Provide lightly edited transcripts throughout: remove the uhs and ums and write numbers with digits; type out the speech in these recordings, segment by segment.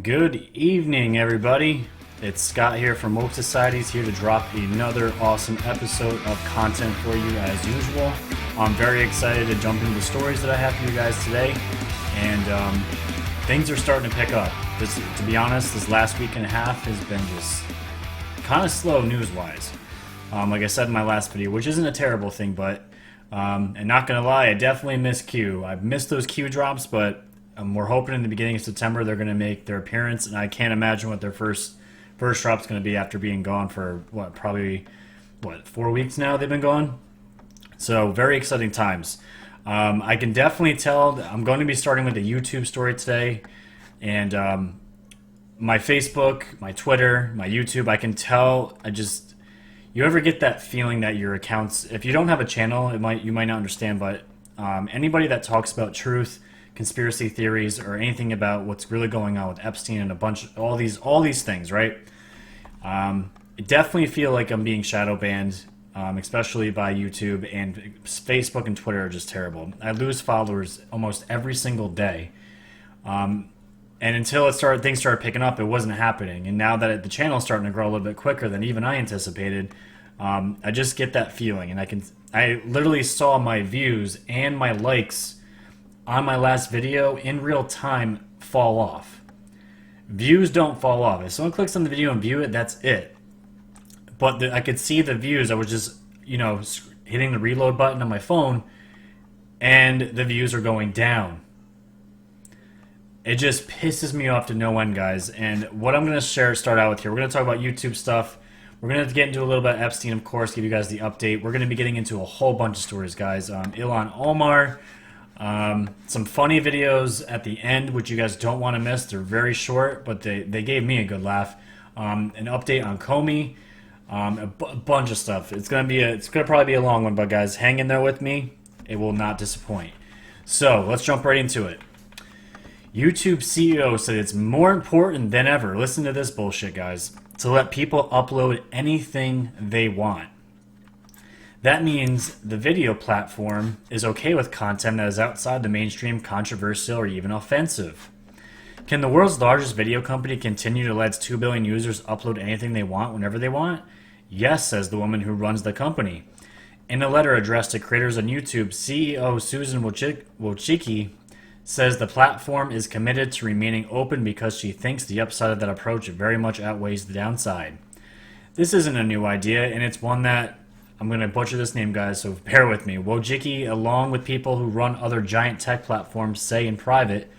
Good evening, everybody. It's Scott here from Woke Societies, here to drop another awesome episode of content for you as usual. I'm very excited to jump into the stories that I have for you guys today, and things are starting to pick up. To be honest, this last week and a half has been just kind of slow news-wise. Like I said in my last video, which isn't a terrible thing, but and not gonna lie, I definitely miss Q. I've missed those Q drops, but we're hoping in the beginning of September they're going to make their appearance, and I can't imagine what their first drop's going to be after being gone for probably 4 weeks now they've been gone. So very exciting times. I can definitely tell that I'm going to be starting with a YouTube story today, and my Facebook, my Twitter, my YouTube. I can tell. You ever get that feeling that your accounts, if you don't have a channel, you might not understand, but anybody that talks about truth, conspiracy theories, or anything about what's really going on with Epstein and all these things, right? I definitely feel like I'm being shadow banned, especially by YouTube, and Facebook and Twitter are just terrible. I lose followers almost every single day, and until things started picking up, it wasn't happening. And now that the channel's starting to grow a little bit quicker than even I anticipated, I just get that feeling, and I literally saw my views and my likes on my last video in real time fall off. Views don't fall off. If someone clicks on the video and view it, that's it. But I could see the views. I was just, hitting the reload button on my phone, and the views are going down. It just pisses me off to no end, guys. And what I'm going to start out with here, we're going to talk about YouTube stuff. We're going to get into a little bit of Epstein, of course, give you guys the update. We're going to be getting into a whole bunch of stories, guys. Ilahn Omar. Some funny videos at the end, which you guys don't want to miss. They're very short, but they gave me a good laugh. An update on Comey, a bunch of stuff. It's gonna probably be a long one, but guys, hang in there with me. It will not disappoint. So let's jump right into it. YouTube CEO said it's more important than ever. Listen to this bullshit, guys. To let people upload anything they want. That means the video platform is okay with content that is outside the mainstream, controversial, or even offensive. Can the world's largest video company continue to let its 2 billion users upload anything they want whenever they want? Yes, says the woman who runs the company. In a letter addressed to creators on YouTube, CEO Susan Wojcicki says the platform is committed to remaining open because she thinks the upside of that approach very much outweighs the downside. This isn't a new idea, and it's one that I'm going to butcher this name, guys, so bear with me. Wojcicki, along with people who run other giant tech platforms, say in private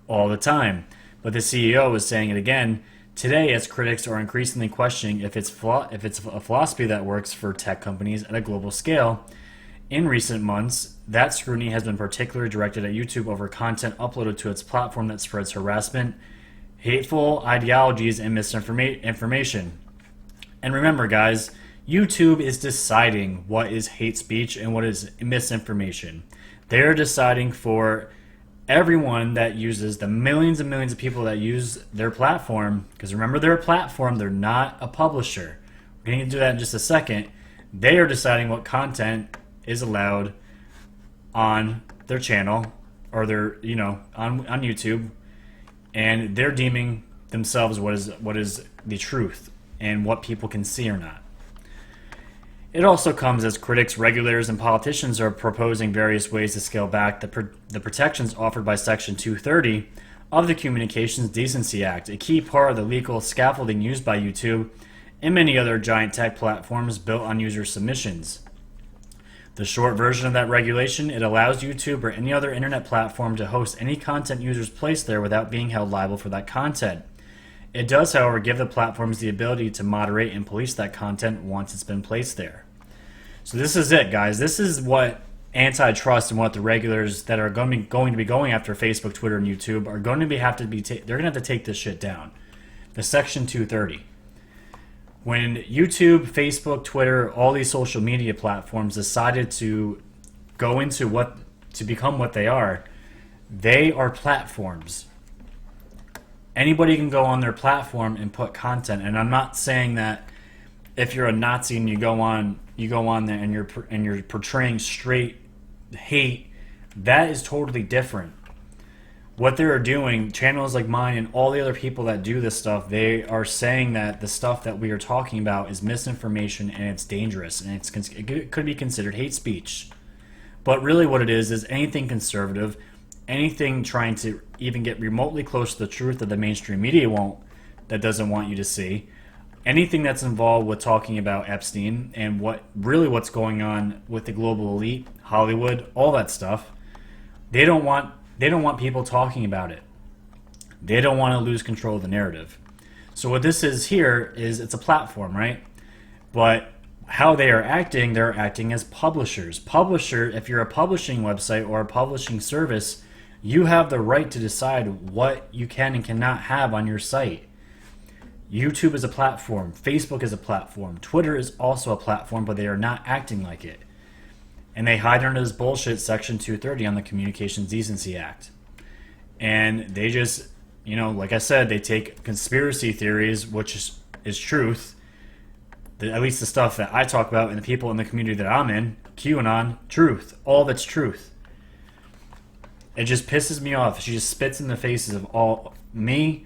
all the time. But the CEO is saying it again today as critics are increasingly questioning if it's a philosophy that works for tech companies at a global scale. In recent months, that scrutiny has been particularly directed at YouTube over content uploaded to its platform that spreads harassment, hateful ideologies, and misinformation. And remember, guys, YouTube is deciding what is hate speech and what is misinformation. They're deciding for everyone that uses, the millions and millions of people that use their platform, because remember, they're a platform, they're not a publisher. We're going to do that in just a second. They are deciding what content is allowed on their channel or on YouTube, and they're deeming themselves what is the truth and what people can see or not. It also comes as critics, regulators, and politicians are proposing various ways to scale back the protections offered by Section 230 of the Communications Decency Act, a key part of the legal scaffolding used by YouTube and many other giant tech platforms built on user submissions. The short version of that regulation, it allows YouTube or any other internet platform to host any content users place there without being held liable for that content. It does, however, give the platforms the ability to moderate and police that content once it's been placed there. So this is it, guys. This is what antitrust and what the regulators that are going to be going after Facebook, Twitter, and YouTube are going to they're going to have to take this shit down. The Section 230. When YouTube, Facebook, Twitter, all these social media platforms decided to become what they are platforms. Anybody can go on their platform and put content, and I'm not saying that if you're a Nazi and you go on there and you're portraying straight hate, that is totally different. What they're doing, channels like mine and all the other people that do this stuff, they are saying that the stuff that we are talking about is misinformation and it's dangerous and it could be considered hate speech. But really what it is anything conservative, anything trying to even get remotely close to the truth that the mainstream media that doesn't want you to see, anything that's involved with talking about Epstein and what's going on with the global elite, Hollywood, all that stuff, they don't want people talking about it. They don't want to lose control of the narrative. So what this is here is it's a platform, right? But how they're acting as publishers. If you're a publishing website or a publishing service, you have the right to decide what you can and cannot have on your site. YouTube is a platform. Facebook is a platform. Twitter is also a platform, but they are not acting like it. And they hide under this bullshit Section 230 on the Communications Decency Act. And they just, like I said, they take conspiracy theories, which is truth, at least the stuff that I talk about and the people in the community that I'm in, QAnon, truth, all that's truth. It just pisses me off. She just spits in the faces of all the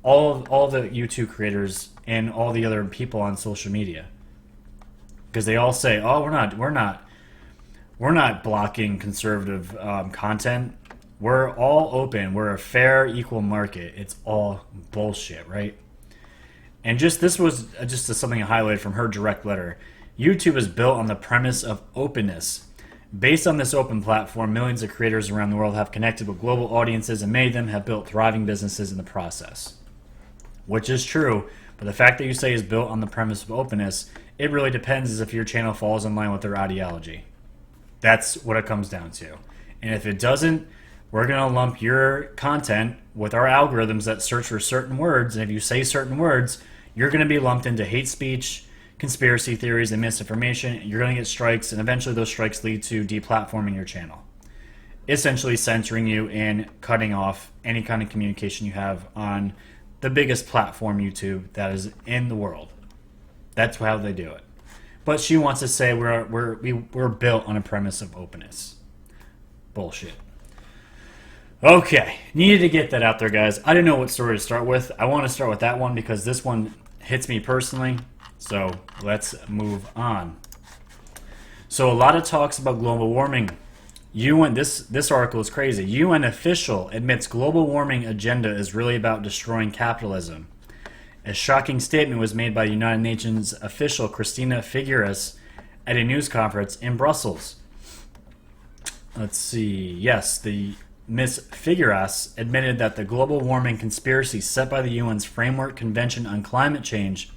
YouTube creators and all the other people on social media. Because they all say, oh, we're not blocking conservative content. We're all open. We're a fair, equal market. It's all bullshit, right? And this was just something I highlighted from her direct letter. YouTube is built on the premise of openness. Based on this open platform, millions of creators around the world have connected with global audiences, and many of them have built thriving businesses in the process. Which is true, but the fact that you say is built on the premise of openness, it really depends as if your channel falls in line with their ideology. That's what it comes down to. And if it doesn't, we're going to lump your content with our algorithms that search for certain words, and if you say certain words, you're going to be lumped into hate speech, conspiracy theories, and misinformation. You're going to get strikes, and eventually those strikes lead to deplatforming your channel. Essentially censoring you and cutting off any kind of communication you have on the biggest platform, YouTube, that is in the world. That's how they do it. But she wants to say we're built on a premise of openness. Bullshit. Okay, needed to get that out there, guys. I didn't know what story to start with. I want to start with that one because this one hits me personally. So let's move on. So a lot of talks about global warming. This article is crazy. UN official admits global warming agenda is really about destroying capitalism. A shocking statement was made by United Nations official Christina Figueres at a news conference in Brussels. Let's see. Yes, the Ms. Figueres admitted that the global warming conspiracy set by the UN's Framework Convention on Climate Change,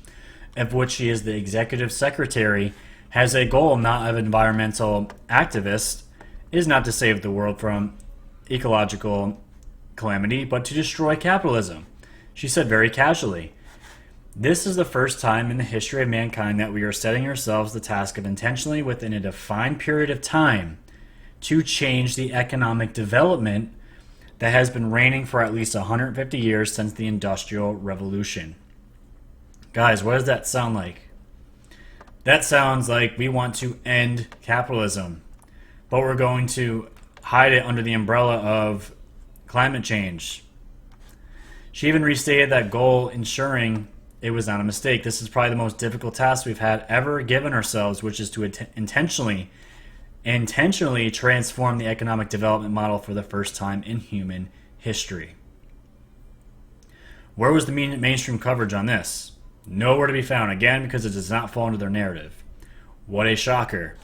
of which she is the executive secretary, has a goal not of environmental activists, is not to save the world from ecological calamity, but to destroy capitalism. She said very casually, "This is the first time in the history of mankind that we are setting ourselves the task of intentionally, within a defined period of time, to change the economic development that has been reigning for at least 150 years since the Industrial Revolution." Guys, what does that sound like? That sounds like we want to end capitalism, but we're going to hide it under the umbrella of climate change. She even restated that goal, ensuring it was not a mistake. This is probably the most difficult task we've had ever given ourselves, which is to intentionally transform the economic development model for the first time in human history. Where was the mainstream coverage on this? Nowhere to be found, again, because it does not fall into their narrative. What a shocker.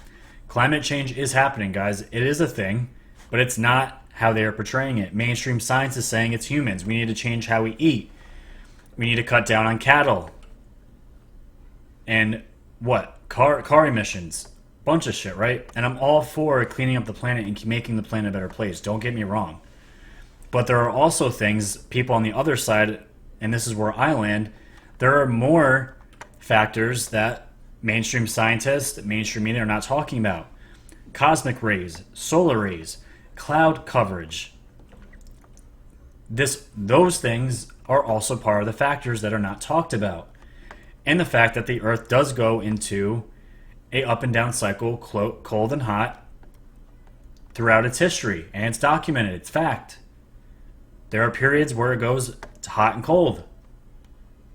Climate change is happening, guys. It is a thing, but it's not how they are portraying it. Mainstream science is saying it's humans. We need to change how we eat. We need to cut down on cattle. And what? Car emissions. Bunch of shit, right? And I'm all for cleaning up the planet and making the planet a better place. Don't get me wrong. But there are also things, people on the other side, and this is where I land, there are more factors that mainstream scientists, mainstream media are not talking about. Cosmic rays, solar rays, cloud coverage. Those things are also part of the factors that are not talked about. And the fact that the Earth does go into a up and down cycle, cold and hot, throughout its history. And it's documented. It's fact. There are periods where it goes hot and cold.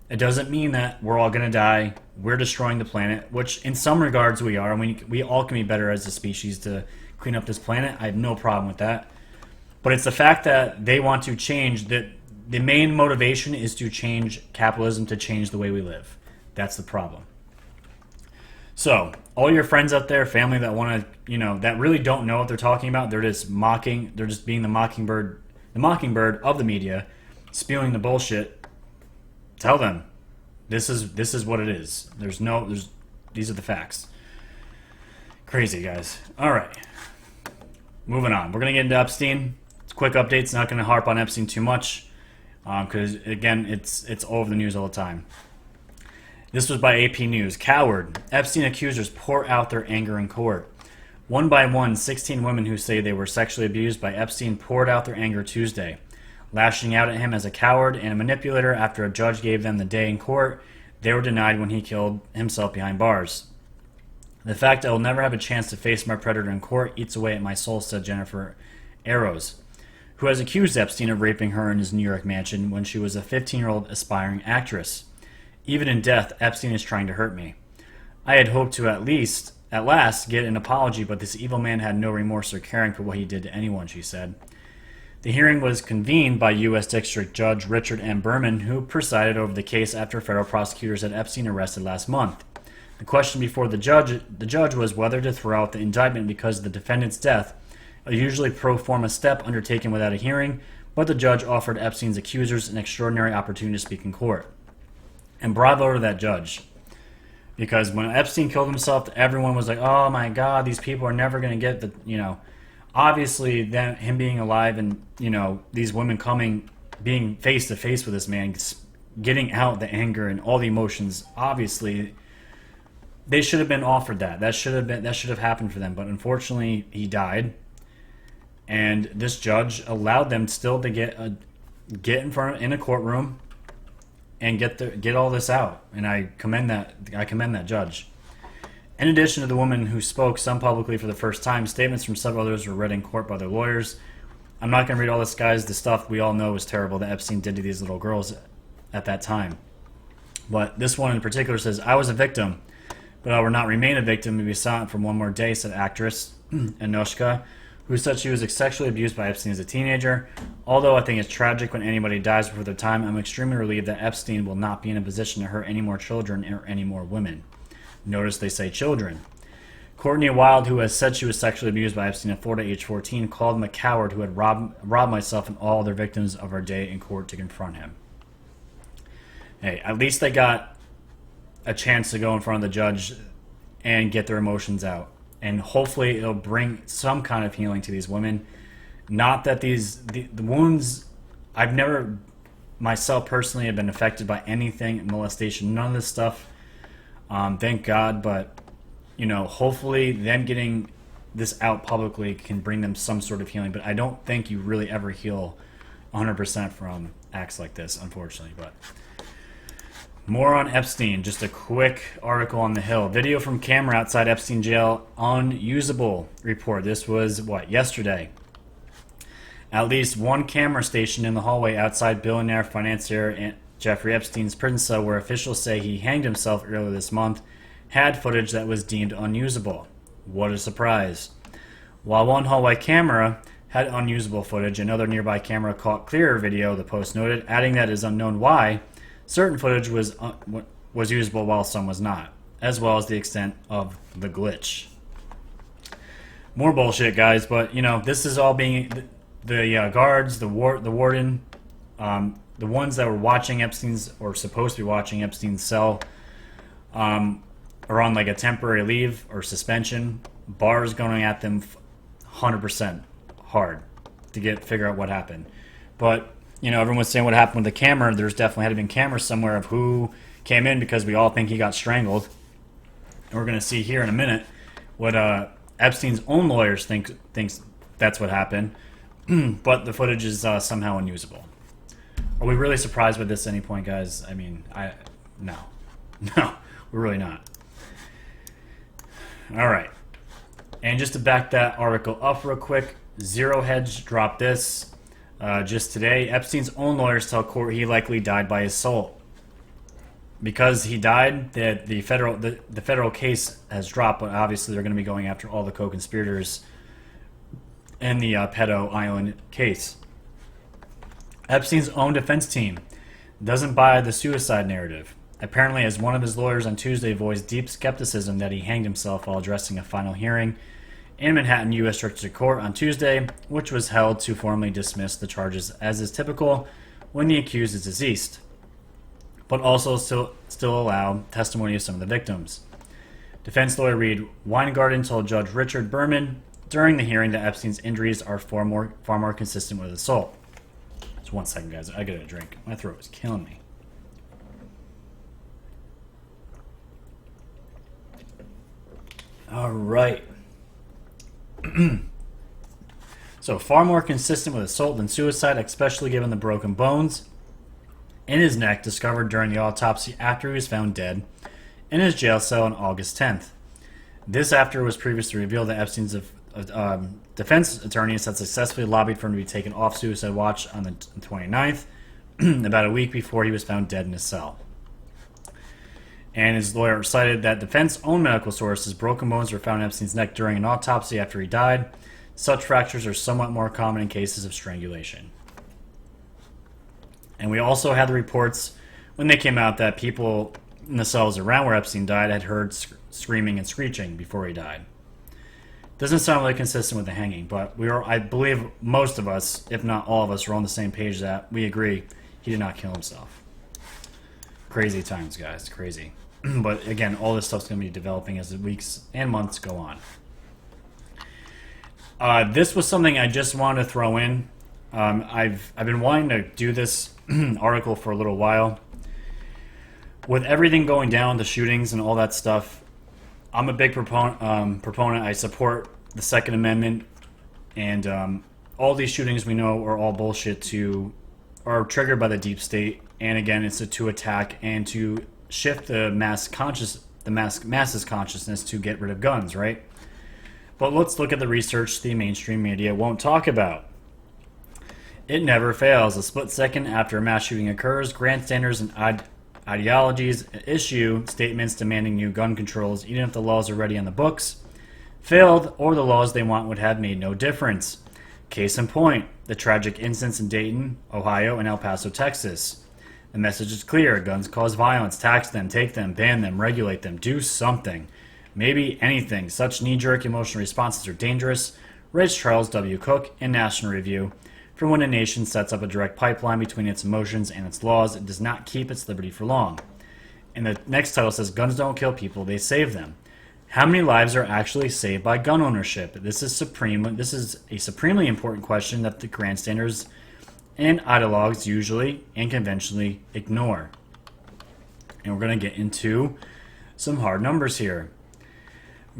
It doesn't mean that we're all going to die. We're destroying the planet, which in some regards we are. And we all can be better as a species to clean up this planet. I have no problem with that. But it's the fact that they want to change, that the main motivation is to change capitalism, to change the way we live. That's the problem. So, all your friends out there, family that want to, that really don't know what they're talking about, they're just being the mockingbird of the media, spewing the bullshit. Tell them, this is what it is. These are the facts. Crazy, guys. All right, moving on. We're gonna get into Epstein. It's a quick update. It's not gonna harp on Epstein too much, because again, it's all over the news all the time. This was by AP News. Coward. Epstein accusers pour out their anger in court. One by one, 16 women who say they were sexually abused by Epstein poured out their anger Tuesday, lashing out at him as a coward and a manipulator after a judge gave them the day in court they were denied when he killed himself behind bars. The fact I will never have a chance to face my predator in court eats away at my soul, said Jennifer Arrows, who has accused Epstein of raping her in his New York mansion when she was a 15-year-old aspiring actress. Even in death, Epstein is trying to hurt me. I had hoped to at last get an apology, but this evil man had no remorse or caring for what he did to anyone, she said. The hearing was convened by U.S. District Judge Richard M. Berman, who presided over the case after federal prosecutors had Epstein arrested last month. The question before the judge was whether to throw out the indictment because of the defendant's death, a usually pro forma step undertaken without a hearing, but the judge offered Epstein's accusers an extraordinary opportunity to speak in court. And bravo to that judge. Because when Epstein killed himself, everyone was like, oh my God, these people are never going to get the, obviously then him being alive and, these women being face to face with this man, getting out the anger and all the emotions, obviously they should have been offered that. That should have happened for them. But unfortunately, he died. And this judge allowed them still to get in a courtroom and get all this out, and I commend that judge. In addition to the woman who spoke, some publicly for the first time, statements from several others were read in court by their lawyers. I'm not going to read all this, guys. The stuff we all know was terrible that Epstein did to these little girls at that time. But this one in particular says, I was a victim, but I will not remain a victim and be silent for one more day, said actress Anoshka, who said she was sexually abused by Epstein as a teenager. Although I think it's tragic when anybody dies before their time, I'm extremely relieved that Epstein will not be in a position to hurt any more children or any more women. Notice they say children. Courtney Wild, who has said she was sexually abused by Epstein in Florida at age 14, called him a coward who had robbed myself and all other victims of our day in court to confront him. Hey, at least they got a chance to go in front of the judge and get their emotions out. And hopefully it'll bring some kind of healing to these women. Not that the wounds, I've never myself personally have been affected by anything, molestation, none of this stuff. Thank God, but hopefully them getting this out publicly can bring them some sort of healing. But I don't think you really ever heal 100% from acts like this, unfortunately. But more on Epstein. Just a quick article on The Hill. Video from camera outside Epstein jail unusable report. This was, yesterday. At least one camera station in the hallway outside billionaire financier Jeffrey Epstein's prison cell, where officials say he hanged himself earlier this month, had footage that was deemed unusable. What a surprise. While one hallway camera had unusable footage, another nearby camera caught clearer video, the Post noted, adding that it is unknown why certain footage was usable while some was not, as well as the extent of the glitch. More bullshit, guys, but this is all being the guards, the warden, the ones that were watching Epstein's or supposed to be watching Epstein's cell, are on like a temporary leave or suspension. Bars going at them 100% hard to figure out what happened, but. Everyone was saying what happened with the camera. There's definitely had to be cameras somewhere of who came in because we all think he got strangled. And we're going to see here in a minute what Epstein's own lawyers thinks that's what happened. But the footage is somehow unusable. Are we really surprised with this at any point, guys? I mean, no. No, we're really not. All right. And just to back that article up real quick, Zero Hedge dropped this. Just today, Epstein's own lawyers tell court he likely died by assault. Because he died, the federal case has dropped, but obviously they're going to be going after all the co-conspirators in the Pedo Island case. Epstein's own defense team doesn't buy the suicide narrative. Apparently, as one of his lawyers on Tuesday voiced deep skepticism that he hanged himself while addressing a final hearing in Manhattan U.S. District Court on Tuesday, which was held to formally dismiss the charges as is typical when the accused is deceased, but also still allow testimony of some of the victims. Defense lawyer Reed Weingarten told Judge Richard Berman during the hearing that Epstein's injuries are far more consistent with assault. Just 1 second, guys. I gotta drink. My throat is killing me. All right. So, far more consistent with assault than suicide, especially given the broken bones in his neck discovered during the autopsy after he was found dead in his jail cell on August 10th. This after it was previously revealed that Epstein's defense attorneys had successfully lobbied for him to be taken off suicide watch on the 29th, about a week before he was found dead in his cell. And his lawyer cited that defense-owned medical sources, broken bones were found in Epstein's neck during an autopsy after he died. Such fractures are somewhat more common in cases of strangulation. And we also had the reports when they came out that people in the cells around where Epstein died had heard screaming and screeching before he died. Doesn't sound really consistent with the hanging, but I believe most of us, if not all of us, are on the same page that we agree he did not kill himself. Crazy times, guys. Crazy. But again, all this stuff's going to be developing as the weeks and months go on. This was something I just wanted to throw in. I've been wanting to do this article for a little while. With everything going down, the shootings and all that stuff, I'm a big proponent. I support the Second Amendment, and all these shootings we know are all bullshit. Are triggered by the deep state, and again, it's to attack and to shift the masses' consciousness to get rid of guns, right? But let's look at the research the mainstream media won't talk about. It never fails. A split second after a mass shooting occurs, grandstanders and ideologies issue statements demanding new gun controls, even if the laws already on the books failed or the laws they want would have made no difference. Case in point, the tragic incidents in Dayton, Ohio, and El Paso, Texas. The message is clear. Guns cause violence. Tax them, take them, ban them, regulate them, do something. Maybe anything. Such knee-jerk emotional responses are dangerous, writes Charles W. Cook in National Review. For when a nation sets up a direct pipeline between its emotions and its laws, it does not keep its liberty for long. And the next title says, guns don't kill people, they save them. How many lives are actually saved by gun ownership? This is a supremely important question that the grandstanders and ideologues usually and conventionally ignore. And we're going to get into some hard numbers here.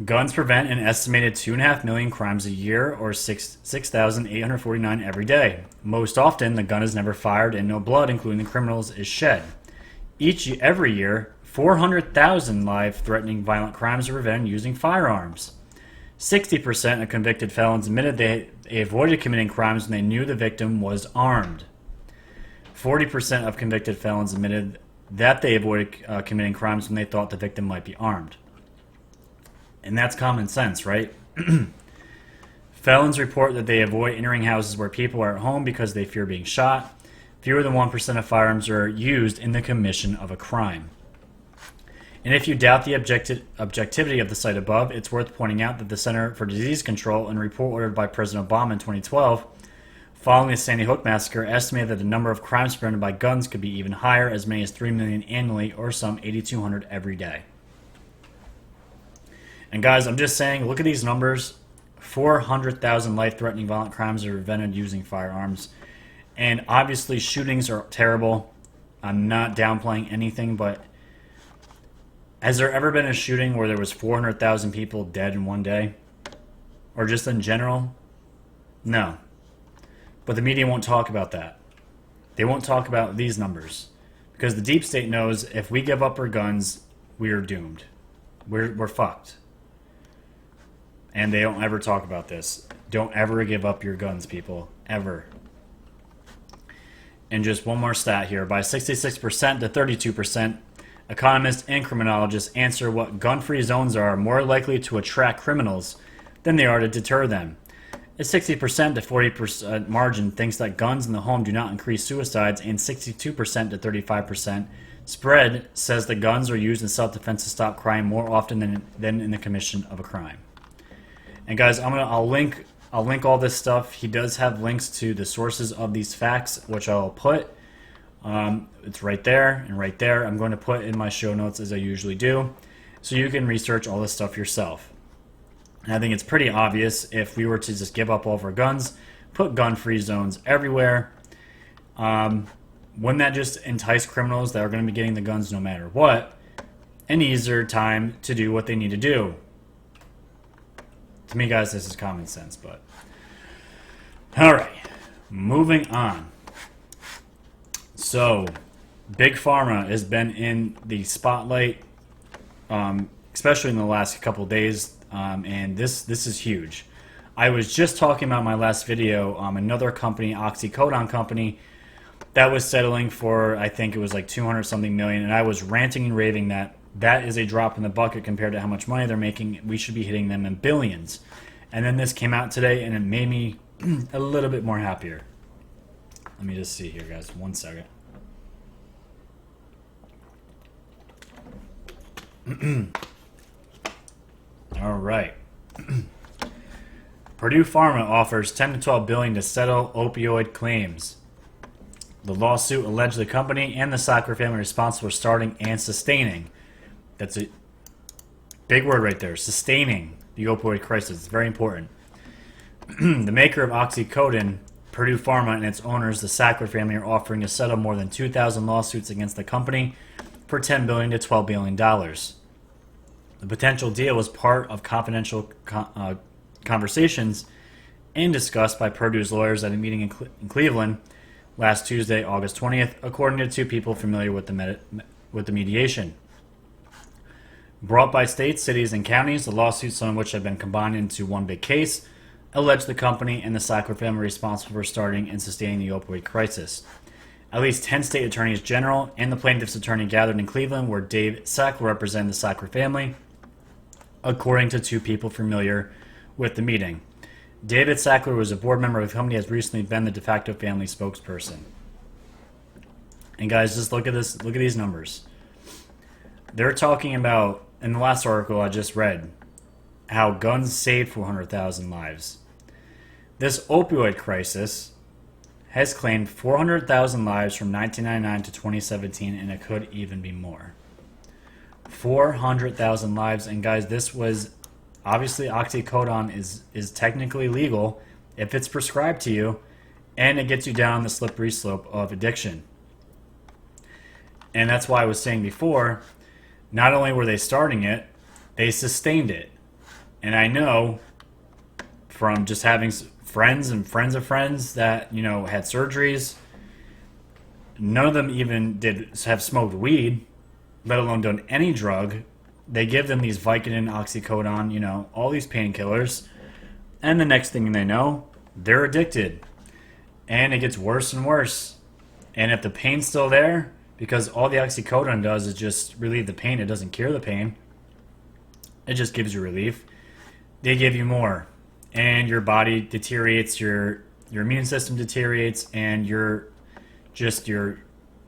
Guns prevent an estimated 2.5 million crimes a year, or 6,849 every day. Most often, the gun is never fired and no blood, including the criminals, is shed. Every year, 400,000 life-threatening violent crimes are prevented using firearms. 60% of convicted felons admitted they avoided committing crimes when they knew the victim was armed. 40% of convicted felons admitted that they avoided committing crimes when they thought the victim might be armed. And that's common sense, right? Felons report that they avoid entering houses where people are at home because they fear being shot. Fewer than 1% of firearms are used in the commission of a crime. And if you doubt the objectivity of the site above, it's worth pointing out that the Center for Disease Control, in a report ordered by President Obama in 2012, following the Sandy Hook massacre, estimated that the number of crimes prevented by guns could be even higher, as many as 3 million annually, or some 8,200 every day. And guys, I'm just saying, look at these numbers. 400,000 life-threatening violent crimes are prevented using firearms. And obviously, shootings are terrible. I'm not downplaying anything, but has there ever been a shooting where there was 400,000 people dead in one day? Or just in general? No. But the media won't talk about that. They won't talk about these numbers. Because the deep state knows if we give up our guns, we are doomed. We're fucked. And they don't ever talk about this. Don't ever give up your guns, people. Ever. And just one more stat here. By 66% to 32%, economists and criminologists answer what gun-free zones are more likely to attract criminals than they are to deter them. A 60% to 40% margin thinks that guns in the home do not increase suicides, and 62% to 35% spread says that guns are used in self-defense to stop crime more often than in the commission of a crime. And guys, I'll link all this stuff. He does have links to the sources of these facts, which I'll put. It's right there and right there. I'm going to put in my show notes as I usually do, so you can research all this stuff yourself. And I think it's pretty obvious if we were to just give up all of our guns, put gun-free zones everywhere, wouldn't that just entice criminals that are going to be getting the guns no matter what an easier time to do what they need to do? To me, guys, this is common sense, but... Alright, moving on. So, Big Pharma has been in the spotlight, especially in the last couple of days, and this is huge. I was just talking about my last video, another company, oxycodine company, that was settling for, I think it was like 200 something million, and I was ranting and raving that that is a drop in the bucket compared to how much money they're making. We should be hitting them in billions. And then this came out today, and it made me a little bit more happier. Let me just see here, guys. 1 second. All right. Purdue Pharma offers $10 to $12 billion to settle opioid claims. The lawsuit alleged the company and the Sackler family responsible for starting and sustaining. That's a big word right there. Sustaining the opioid crisis. It's very important. The maker of oxycodine, Purdue Pharma, and its owners, the Sackler family, are offering to settle more than 2,000 lawsuits against the company for $10 billion to $12 billion. The potential deal was part of confidential conversations and discussed by Purdue's lawyers at a meeting in Cleveland last Tuesday, August 20th, according to two people familiar with the mediation. Brought by states, cities, and counties, the lawsuits, some of which have been combined into one big case, allege the company and the Sackler family responsible for starting and sustaining the opioid crisis. At least 10 state attorneys general and the plaintiff's attorney gathered in Cleveland, where Dave Sackler represented the Sackler family, according to two people familiar with the meeting. David Sackler was a board member of the company, has recently been the de facto family spokesperson. And guys, just look at this. Look at these numbers. They're talking about, in the last article I just read, how guns saved 400,000 lives. This opioid crisis has claimed 400,000 lives from 1999 to 2017, and it could even be more. 400,000 lives, and guys, this was... Obviously, oxycodone is technically legal if it's prescribed to you, and it gets you down the slippery slope of addiction. And that's why I was saying before, not only were they starting it, they sustained it. And I know from just having friends and friends of friends that, you know, had surgeries, none of them even have smoked weed, let alone done any drug. They give them these Vicodin, oxycodone, you know, all these painkillers. And the next thing they know, they're addicted. And it gets worse and worse. And if the pain's still there, because all the oxycodone does is just relieve the pain, it doesn't cure the pain. It just gives you relief. They give you more. And your body deteriorates, your immune system deteriorates, and your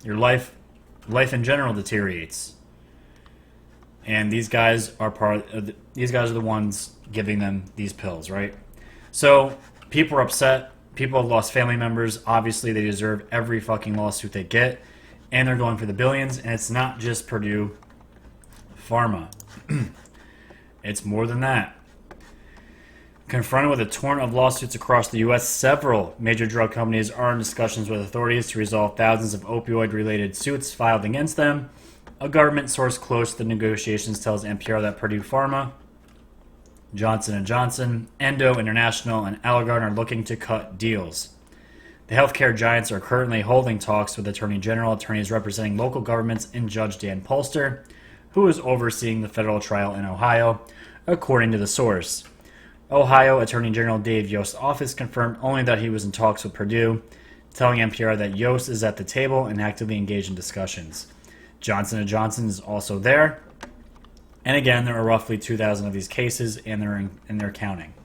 life in general deteriorates. And these guys are these guys are the ones giving them these pills, right? So people are upset. People have lost family members. Obviously, they deserve every fucking lawsuit they get, and they're going for the billions. And it's not just Purdue Pharma; it's more than that. Confronted with a torrent of lawsuits across the U.S., several major drug companies are in discussions with authorities to resolve thousands of opioid-related suits filed against them. A government source close to the negotiations tells NPR that Purdue Pharma, Johnson & Johnson, Endo International, and Allergan are looking to cut deals. The healthcare giants are currently holding talks with Attorney General, attorneys representing local governments, and Judge Dan Polster, who is overseeing the federal trial in Ohio, according to the source. Ohio Attorney General Dave Yost's office confirmed only that he was in talks with Purdue, telling NPR that Yost is at the table and actively engaged in discussions. Johnson & Johnson is also there. And again, there are roughly 2,000 of these cases, and they're counting.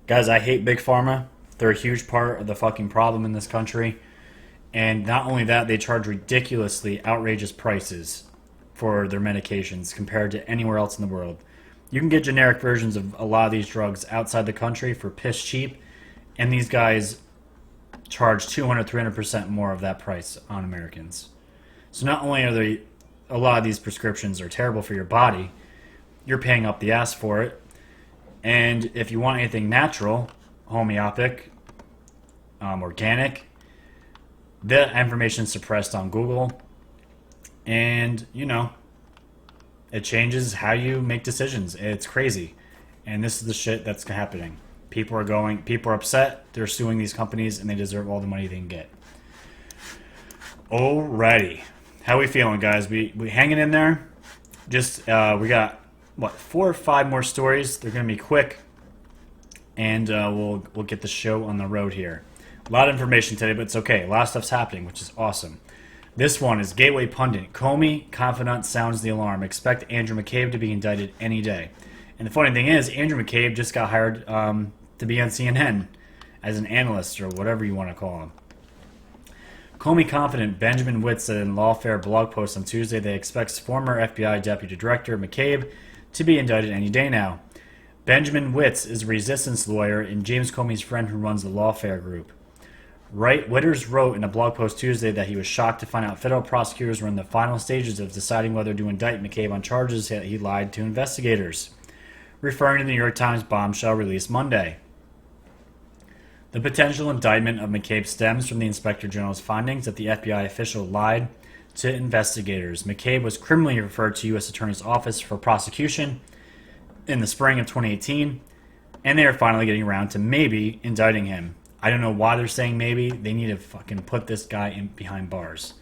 Guys, I hate Big Pharma. They're a huge part of the fucking problem in this country. And not only that, they charge ridiculously outrageous prices for their medications compared to anywhere else in the world. You can get generic versions of a lot of these drugs outside the country for piss cheap, and these guys charge 200-300% more of that price on Americans. So not only are a lot of these prescriptions are terrible for your body, you're paying up the ass for it. And if you want anything natural, homeopathic, organic, the information is suppressed on Google. And, it changes how you make decisions. It's crazy. And this is the shit that's happening. People are upset, they're suing these companies, and they deserve all the money they can get. Alrighty. How we feeling, guys? We hanging in there? Just, we got, 4 or 5 more stories. They're going to be quick. And we'll get the show on the road here. A lot of information today, but it's okay. A lot of stuff's happening, which is awesome. This one is Gateway Pundit. Comey, confidant, sounds the alarm. Expect Andrew McCabe to be indicted any day. And the funny thing is, Andrew McCabe just got hired to be on CNN as an analyst, or whatever you want to call him. Comey confidant Benjamin Witt said in Lawfare blog post on Tuesday that he expects former FBI Deputy Director McCabe to be indicted any day now. Benjamin Witt is a resistance lawyer and James Comey's friend who runs the Lawfare group. Witters wrote in a blog post Tuesday that he was shocked to find out federal prosecutors were in the final stages of deciding whether to indict McCabe on charges that he lied to investigators, referring to the New York Times bombshell released Monday. The potential indictment of McCabe stems from the Inspector General's findings that the FBI official lied to investigators. McCabe was criminally referred to U.S. Attorney's Office for prosecution in the spring of 2018, and they are finally getting around to maybe indicting him. I don't know why they're saying maybe. They need to fucking put this guy in behind bars.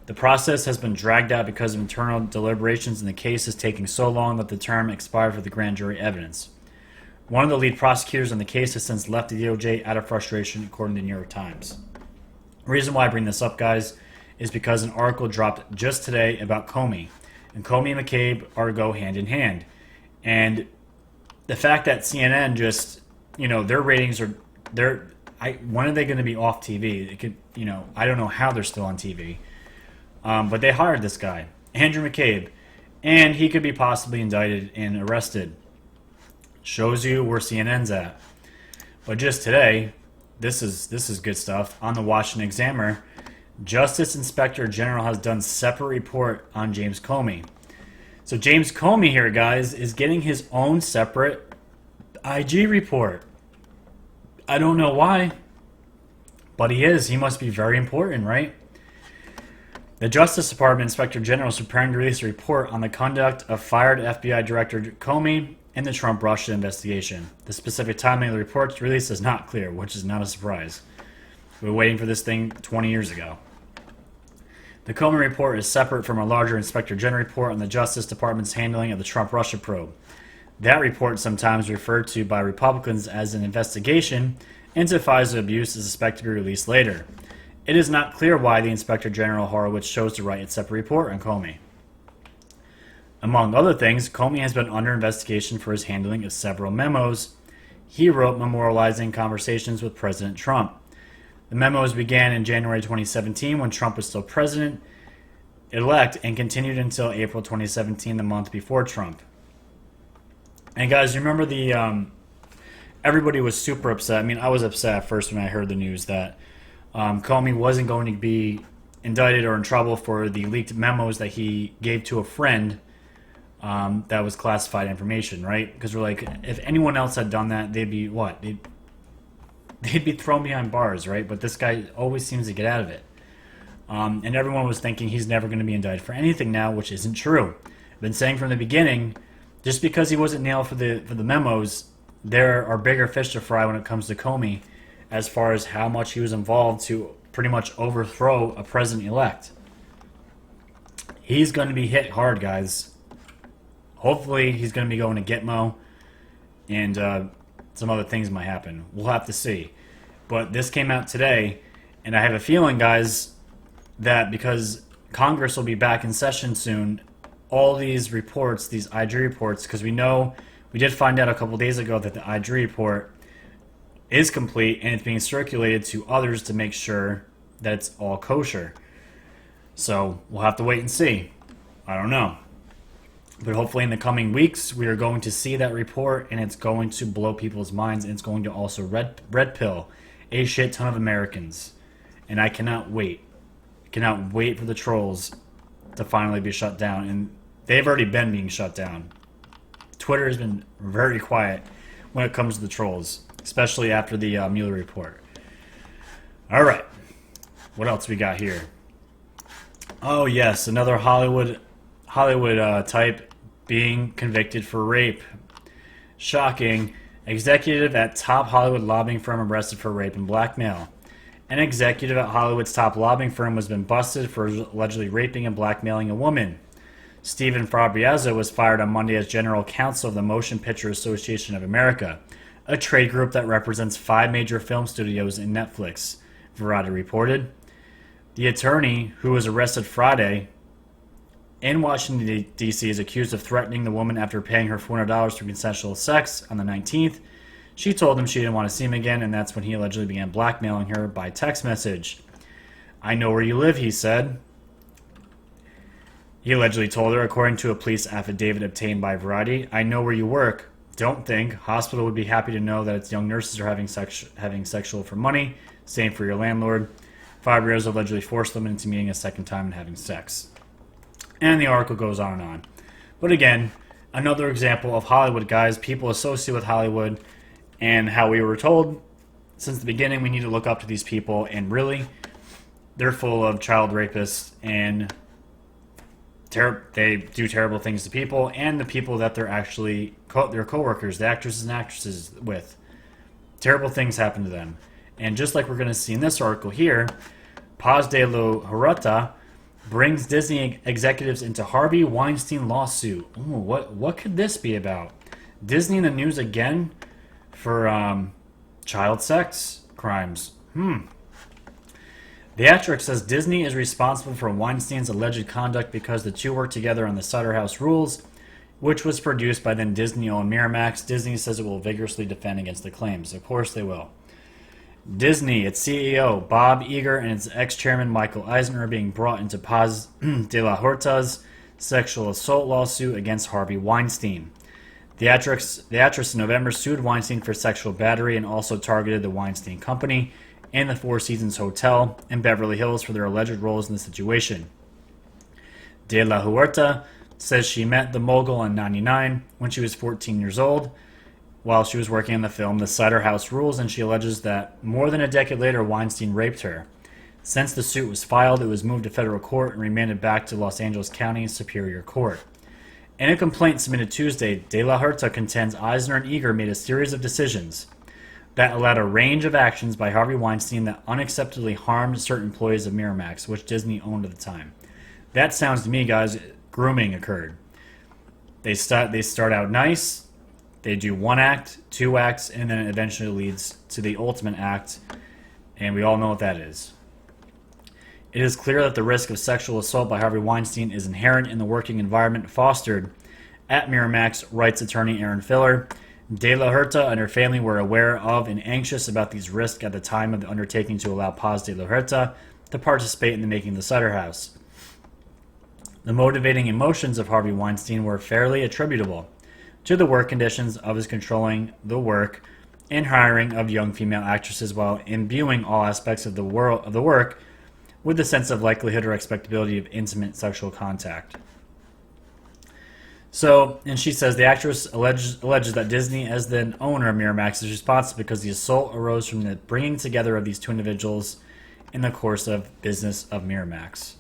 The process has been dragged out because of internal deliberations, and the case is taking so long that the term expired for the grand jury evidence. One of the lead prosecutors on the case has since left the DOJ out of frustration, according to the New York Times. The reason why I bring this up, guys, is because an article dropped just today about Comey. And Comey and McCabe go hand in hand. And the fact that CNN just, their ratings are, when are they going to be off TV? It could, I don't know how they're still on TV. But they hired this guy, Andrew McCabe, and he could be possibly indicted and arrested. Shows you where CNN's at. But just today, this is good stuff. On the Washington Examiner, Justice Inspector General has done separate report on James Comey. So James Comey here, guys, is getting his own separate IG report. I don't know why, but he is. He must be very important, right? The Justice Department Inspector General is preparing to release a report on the conduct of fired FBI Director Comey in the Trump-Russia investigation. The specific timing of the report's release is not clear, which is not a surprise. We were waiting for this thing 20 years ago. The Comey report is separate from a larger Inspector General report on the Justice Department's handling of the Trump-Russia probe. That report, sometimes referred to by Republicans as an investigation into FISA abuse, is expected to be released later. It is not clear why the Inspector General Horowitz chose to write a separate report on Comey. Among other things, Comey has been under investigation for his handling of several memos he wrote memorializing conversations with President Trump. The memos began in January 2017 when Trump was still president-elect and continued until April 2017, the month before Trump. And guys, remember everybody was super upset. I mean, I was upset at first when I heard the news that Comey wasn't going to be indicted or in trouble for the leaked memos that he gave to a friend that was classified information, right? Because we're like, if anyone else had done that, they'd be what? They'd be thrown behind bars, right? But this guy always seems to get out of it. And everyone was thinking he's never going to be indicted for anything now, which isn't true. I've been saying from the beginning, just because he wasn't nailed for the memos, there are bigger fish to fry when it comes to Comey as far as how much he was involved to pretty much overthrow a president-elect. He's going to be hit hard, guys. Hopefully, he's going to be going to Gitmo, and some other things might happen. We'll have to see. But this came out today, and I have a feeling, guys, that because Congress will be back in session soon, all these reports, these IG reports, because we did find out a couple days ago that the IG report is complete and it's being circulated to others to make sure that it's all kosher. So we'll have to wait and see. I don't know. But hopefully in the coming weeks, we are going to see that report, and it's going to blow people's minds, and it's going to also red pill a shit ton of Americans. And I cannot wait. I cannot wait for the trolls to finally be shut down. And they've already been being shut down. Twitter has been very quiet when it comes to the trolls, especially after the Mueller report. All right. What else we got here? Oh, yes. Another Hollywood type being convicted for rape. Shocking. Executive at top Hollywood lobbying firm arrested for rape and blackmail. An executive at Hollywood's top lobbying firm has been busted for allegedly raping and blackmailing a woman. Stephen Fabriazzo was fired on Monday as general counsel of the Motion Picture Association of America, a trade group that represents 5 major film studios and Netflix, Variety reported. The attorney, who was arrested Friday in Washington, D.C., is accused of threatening the woman after paying her $400 for consensual sex on the 19th. She told him she didn't want to see him again, and that's when he allegedly began blackmailing her by text message. "I know where you live," he said. He allegedly told her, according to a police affidavit obtained by Variety. "I know where you work. Don't think. Hospital would be happy to know that its young nurses are having sexual for money. Same for your landlord." Fabriazzo allegedly forced them into meeting a second time and having sex. And the article goes on and on. But again, another example of Hollywood, guys. People associate with Hollywood, and how we were told since the beginning we need to look up to these people, and really, they're full of child rapists, and they do terrible things to people, and the people that they're actually their co-workers, the actresses and actresses with. Terrible things happen to them. And just like we're going to see in this article here, Paz de la Huerta brings Disney executives into Harvey Weinstein lawsuit. Ooh, what could this be about? Disney in the news again for child sex crimes. The actress says Disney is responsible for Weinstein's alleged conduct because the two worked together on the Sutter House Rules, which was produced by then Disney-owned Miramax. Disney says it will vigorously defend against the claims. Of course they will. Disney, its CEO, Bob Iger, and its ex-chairman, Michael Eisner, are being brought into Paz de la Huerta's sexual assault lawsuit against Harvey Weinstein. The actress in November sued Weinstein for sexual battery and also targeted the Weinstein Company and the Four Seasons Hotel in Beverly Hills for their alleged roles in the situation. De la Huerta says she met the mogul in '99 when she was 14 years old while she was working on the film The Sutter House Rules, and she alleges that more than a decade later Weinstein raped her. Since the suit was filed, it was moved to federal court and remanded back to Los Angeles County Superior Court. In a complaint submitted Tuesday, De La Huerta contends Eisner and Iger made a series of decisions that allowed a range of actions by Harvey Weinstein that unacceptably harmed certain employees of Miramax, which Disney owned at the time. That sounds to me, guys, grooming occurred. They start out nice, they do 1 act, 2 acts, and then it eventually leads to the ultimate act, and we all know what that is. It is clear that the risk of sexual assault by Harvey Weinstein is inherent in the working environment fostered at Miramax, writes attorney Aaron Filler. De La Huerta and her family were aware of and anxious about these risks at the time of the undertaking to allow Paz de la Huerta to participate in the making of the Sutter House. The motivating emotions of Harvey Weinstein were fairly attributable to the work conditions of his controlling the work and hiring of young female actresses while imbuing all aspects of the work with a sense of likelihood or expectability of intimate sexual contact. So, and she says the actress alleges that Disney, as the owner of Miramax, is responsible because the assault arose from the bringing together of these two individuals in the course of business of Miramax.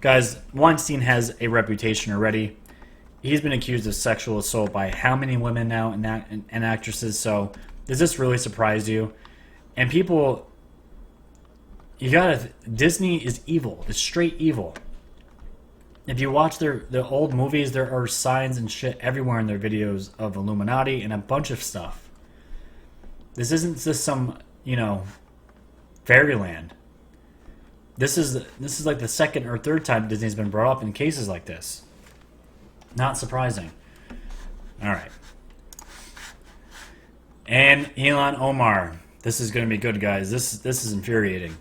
Guys, Weinstein has a reputation already. He's been accused of sexual assault by how many women now and actresses? So, does this really surprise you? And people, Disney is evil. It's straight evil. If you watch the old movies, there are signs and shit everywhere in their videos of Illuminati and a bunch of stuff. This isn't just some, Fairyland. This is like the second or third time Disney's been brought up in cases like this. Not surprising. All right. And Ilahn Omar. This is going to be good, guys. This is infuriating.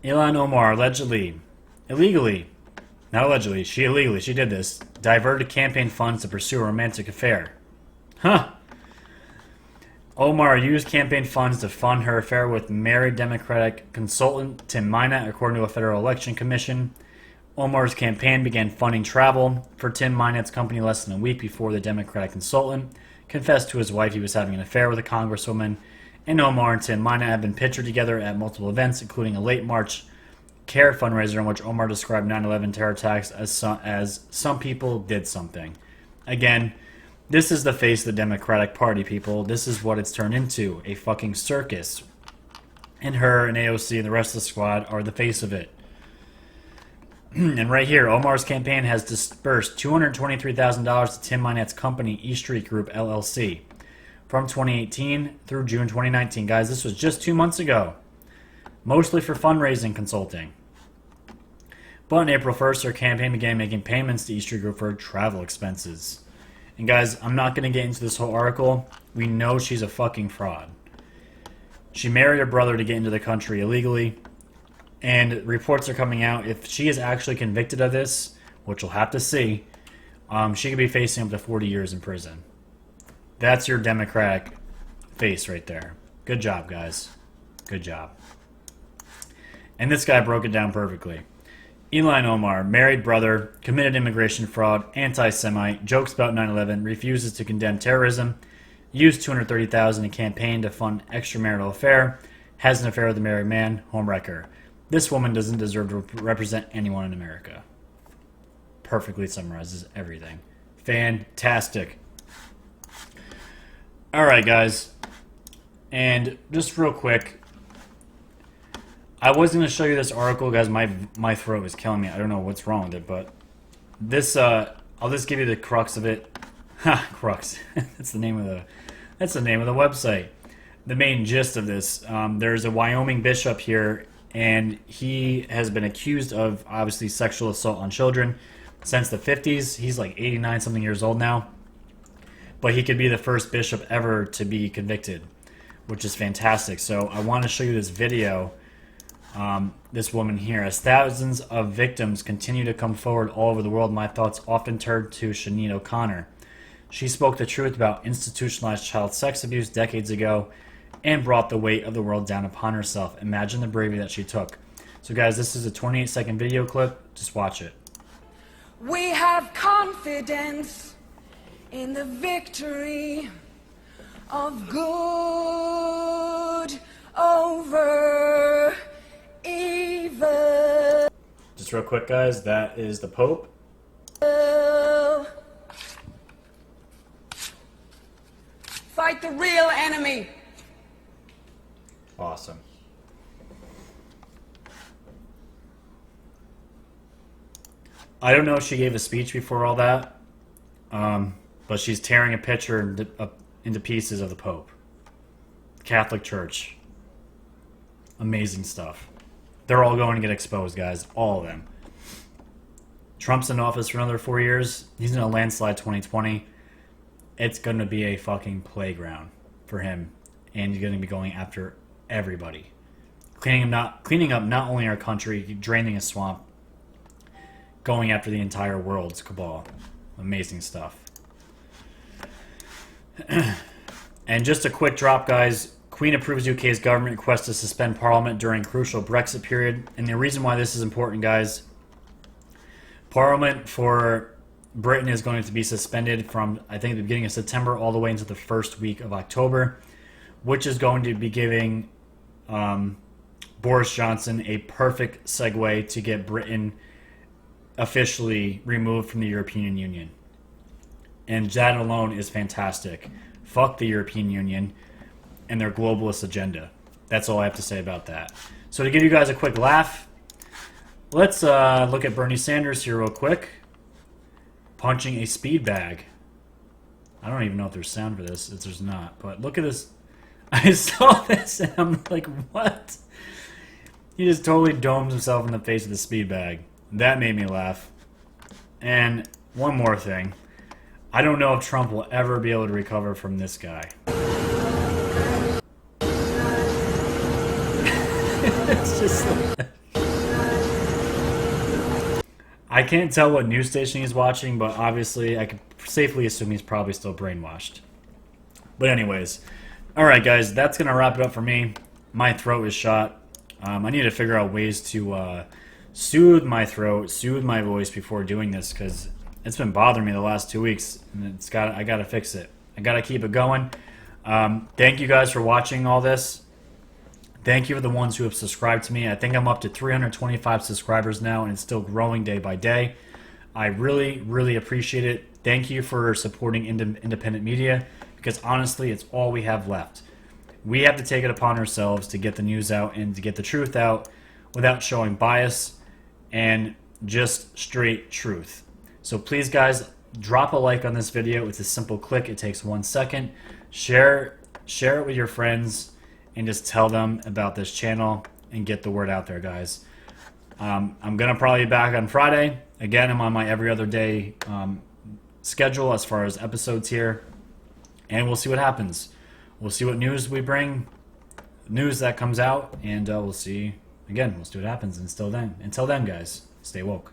Ilahn Omar illegally, she did this, diverted campaign funds to pursue a romantic affair. Huh. Omar used campaign funds to fund her affair with married Democratic consultant Tim Minett, according to a federal election commission. Omar's campaign began funding travel for Tim Minett's company less than a week before the Democratic consultant confessed to his wife he was having an affair with a congresswoman. And Omar and Tim Minett have been pictured together at multiple events, including a late March CARE fundraiser in which Omar described 9/11 terror attacks as some people did something. Again, this is the face of the Democratic Party, people. This is what it's turned into, a fucking circus. And her and AOC and the rest of the squad are the face of it. And right here, Omar's campaign has disbursed $223,000 to Tim Minett's company, E Street Group, LLC, from 2018 through June 2019. Guys, this was just 2 months ago. Mostly for fundraising consulting. But on April 1st, her campaign began making payments to E Street Group for travel expenses. And guys, I'm not going to get into this whole article. We know she's a fucking fraud. She married her brother to get into the country illegally. And reports are coming out. If she is actually convicted of this, which we'll have to see, she could be facing up to 40 years in prison. That's your Democratic face right there. Good job, guys. Good job. And this guy broke it down perfectly. Ilahn Omar, married brother, committed immigration fraud, anti-Semite, jokes about 9/11, refuses to condemn terrorism, used $230,000 in campaign to fund extramarital affair, has an affair with a married man, homewrecker. This woman doesn't deserve to represent anyone in America. Perfectly summarizes everything. Fantastic. Alright, guys. And just real quick, I was going to show you this article, guys. My throat is killing me. I don't know what's wrong with it, but this, I'll just give you the crux of it. Ha, crux. That's the name of the website. The main gist of this, there's a Wyoming bishop here, and he has been accused of, obviously, sexual assault on children since the 50s. He's like 89 something years old now. But he could be the first bishop ever to be convicted, which is fantastic. So I want to show you this video. This woman here, as thousands of victims continue to come forward all over the world, my thoughts often turn to Sinead O'Connor. She spoke the truth about institutionalized child sex abuse decades ago and brought the weight of the world down upon herself. Imagine the bravery that she took. So guys, this is a 28-second video clip. Just watch it. We have confidence in the victory of good over evil. Just real quick, guys, that is the Pope. Fight the real enemy. Awesome. I don't know if she gave a speech before all that, but she's tearing a picture into pieces of the Pope. Catholic Church. Amazing stuff. They're all going to get exposed, guys. All of them. Trump's in office for another 4 years. He's in a landslide 2020. It's going to be a fucking playground for him. And he's going to be going after everybody. Cleaning up not only our country, draining a swamp, going after the entire world's cabal. Amazing stuff. And just a quick drop, guys. Queen approves UK's government request to suspend Parliament during crucial Brexit period. And the reason why this is important, guys, Parliament for Britain is going to be suspended from, I think, the beginning of September all the way into the first week of October, which is going to be giving Boris Johnson a perfect segue to get Britain officially removed from the European Union. And that alone is fantastic. Fuck the European Union and their globalist agenda. That's all I have to say about that. So to give you guys a quick laugh, let's look at Bernie Sanders here real quick. Punching a speed bag. I don't even know if there's sound for this. There's not. But look at this. I saw this and I'm like, what? He just totally domes himself in the face with a speed bag. That made me laugh. And one more thing. I don't know if Trump will ever be able to recover from this guy. It's just like... I can't tell what news station he's watching, but obviously I can safely assume he's probably still brainwashed. But anyways, alright guys, that's going to wrap it up for me. My throat is shot. I need to figure out ways to soothe my throat, soothe my voice before doing this, because it's been bothering me the last 2 weeks, and I got to fix it. I got to keep it going. Thank you guys for watching all this. Thank you for the ones who have subscribed to me. I think I'm up to 325 subscribers now, and it's still growing day by day. I really, really appreciate it. Thank you for supporting independent media, because honestly, it's all we have left. We have to take it upon ourselves to get the news out and to get the truth out without showing bias and just straight truth. So please, guys, drop a like on this video. It's a simple click. It takes 1 second. Share it with your friends and just tell them about this channel and get the word out there, guys. I'm going to probably be back on Friday. Again, I'm on my every other day schedule as far as episodes here. And we'll see what happens. We'll see what news we bring, news that comes out, and we'll see, again, we'll see what happens. Until then, guys, stay woke.